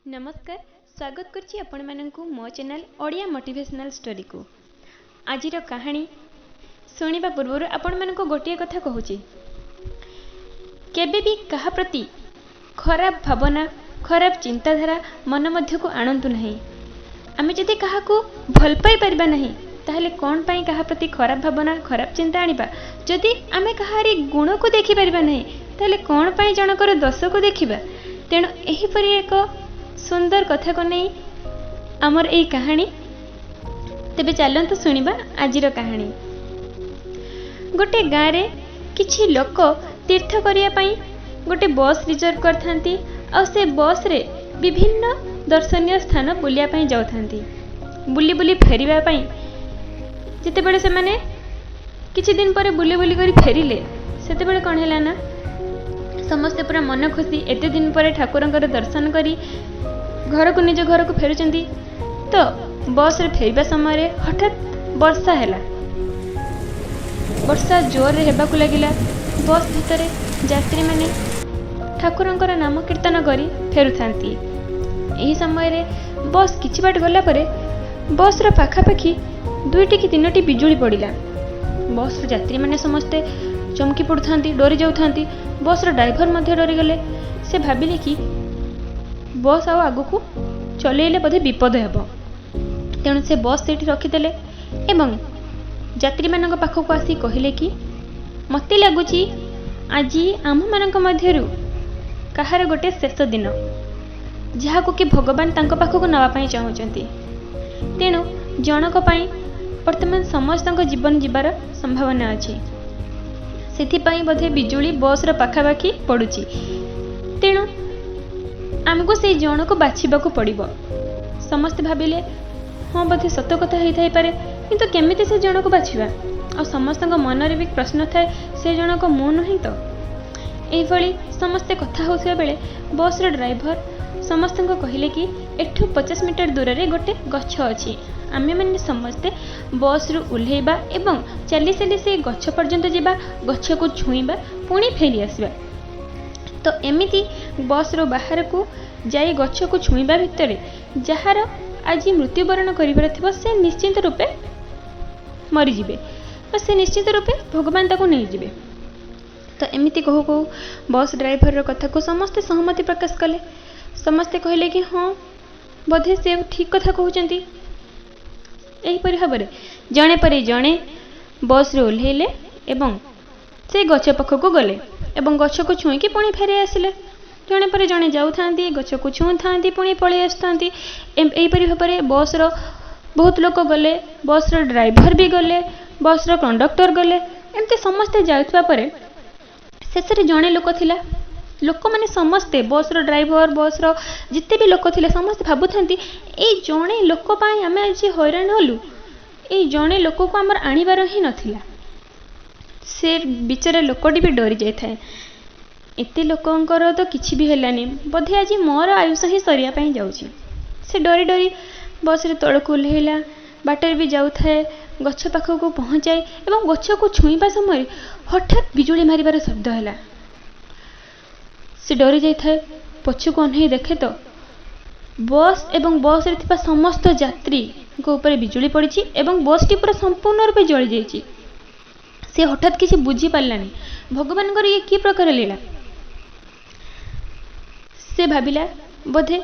नमस्कार स्वागत करछि आपण माननकु मो चैनल ओडिया मोटिवेशनल स्टोरी को। आजिर कहानी सुनिबा पूर्व आपण माननको गोटिए कथा कहूची, केबे भी कहा प्रति खराब भावना खराब चिंताधारा मन मध्य को आणंतु नहीं। आमे जदि कहा को भल पाई परबा नहीं ताहले कोन पाई कहा प्रति खराब भावना खराब चिंता आनिबा। जदि आमे कहारी गुण को देखि परबा नहीं ताहले कोन पाई जनकर दोष को देखिबा। तेणु एही परि एक सुंदर कथा को नहीं आमर ए कहानी। तेबे चलंतु सुनिबा आजिर कहानी। गोटे गाँव रे किछि लोक तीर्थ करिया पई गोटे बस रिजर्व करथांती और से बस रे विभिन्न दर्शनीय स्थान बुलिया पई जाउथांती। बुली बुली फेरिबा पई जेतेबेले से माने किछि दिन पर बुली बुली करी फेरिले सेतेबेले कोन हैला ना समस्त पूरा मन खुशी एते दिन पर ठाकुरंकर दर्शन करी घर को निज घर को फेरुचंती। तो बस रे फेरिबा समय हठात वर्षा हैला। वर्षा जोर रे हेबा को लागिला। बस भितरे यात्री माने ठाकुरंकर नाम कीर्तन करी फेरुथांती। एही समय रे बस किछि बाट गला परे बस रो पाखापाखी 2टी कि 3टी बिजुली पड़िला। बस रो यात्री माने समस्ते चमकी पड़ुथांती, डरी जाउथांती। बस रो ड्राइवर मध्य डरी गले। से भाबिले कि बस आउ आगु को चलेइले बोधे विपद हेबो। तेणु से बस सेठी रखिदेले एवं यात्री मानक पाखक आसी कहिले कि मते लागुची आजी आम मानक मध्यरु कहार गोटे शेष दिन जहा को कि भगवान तांको पाखक नवा पई चाहुचंती। तेणु जनक पई वर्तमान समस्त जीवन जीवार संभावना अछि। सेथि पई बोधे बिजुली बस रो पाखापाखी पड़ुची। तेणु आमको से जन को बाछिबा को पड़िबो। समस्त भाबिले हाँ बोधे सत कथा हेई थाई पारे, किंतु केमिति से जन को बाछिबा। आ समस्त मन रे भी प्रश्न थाए से जन को मु नहीं तो। एही भली समस्त कथा होसिया बेले बस रो ड्राइवर समस्त को कहिले कि एठू 50 मीटर दूर रे गोटे गछ अछि। आमे माने समस्ते बस रु उल्हेबा एवं चली चली से गछ पर्यंत जीबा, गछ को छुईबा, पुणी फेरी आसबा। तो एमिति बस रो बाहर को जाई गछ को छुईबा भितरे जहार आज मृत्युवरण करिबार थिबो से निश्चिंत रूपे मरी जिबे और से निश्चित रूपे भगवान ताको नहीं जिबे। तो एमिति कहू कहू बस ड्राइवर रो कथा को समस्ते सहमति प्रकाश कले। समस्ते कहले कि हाँ बोधे से ठीक कथा कहउचंती। एही परि भाबरे जणे परे जणे बस रे ओल्हेले एवं से गछ पाख को गले एवं गछ को छुई कि पुणी फेरी आसिले। जणे परे जणे जाउथांती, गछ को छुंथांती, पुणी पळी आसथांती। एही परि भाबरे बस रो बहुत लोक गले, बस रो ड्राइवर भी गले, बस रो कंडक्टर गले। एमते समस्ते जाउथबा परे शेष रे जणे लोक थिला। लोक माने समस्ते बस रो ड्राइवर बस रो जिते भी लोक थिले समस्ते भाबुथांती ए जणे लोक पई आमे आज हैरान होलु। ए जणे लोक को हमर आनिबार ही नथिला। से बिचारा लोकटी भी डरी जाए थाए। एते लोकंकर तो किछि भी हेलानी, बोधे आज मोर आयुष ही सरिया पई जाउची। से डरी डरी बस रे तळको ओल्हेला, बाटर भी जाउ थाए, गछ पाख को पहुंचाई एवं गछ को छुईबा समय हठात बिजुली मारिबार शब्द हैला। से डरी जाई थाए, पछको अनही देखे तो बस एवं बस रे थिबा समस्त यात्री को ऊपर बिजुली पड़ीची एवं बस टी पूरा संपूर्ण रूपे जଳି जाईची। से हठात किसी बुझी पारलानी भगवान को ये की प्रकार लीला। से भाबिला बोधे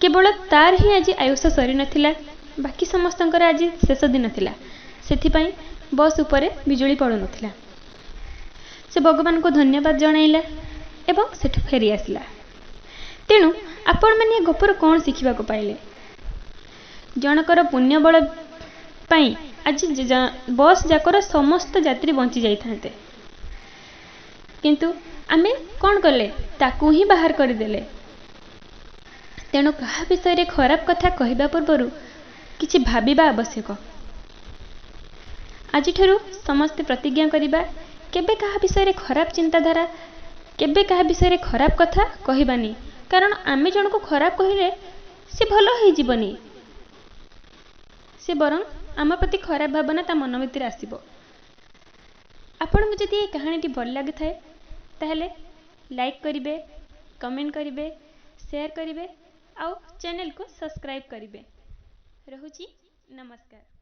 केवल तार ही आज आयुष सरी नथिला, बाकी समस्तंकर आज शेष दिन थिला। सेथिपाई बस उपरे बिजुली पड़ु नथिला। से भगवान को धन्यवाद जणाइला एवं सेठु फेरी आसिला। तेणु आपण माने गपर कोन शिखिबा को पाइले। जनकर पुण्य बल पाई आज बस जाकर समस्त यात्री बंची जाई थांते, किंतु आमे कौन कले ताकू ही बाहर कर देले। तेणु कहा विषय रे खराब कथा कहबा पूर्वरु किछि भाबिबा आवश्यक। आज ठरु समस्त प्रतिज्ञा करिबा केबे कहा विषय रे खराब चिंताधारा केबे कहा विषय रे खराब कथा कहबानी। कारण आमे जन को खराब कहिले से भलो होई जीवनी, से बरं आम प्रति खराब भावना ता मन भितर आसीबो। आपन को जदि कहानी भल लगी थाए ताहले लाइक करिवे, कमेंट करिवे, शेयर करिवे आउ चैनल को सब्सक्राइब करिवे। रहुची नमस्कार।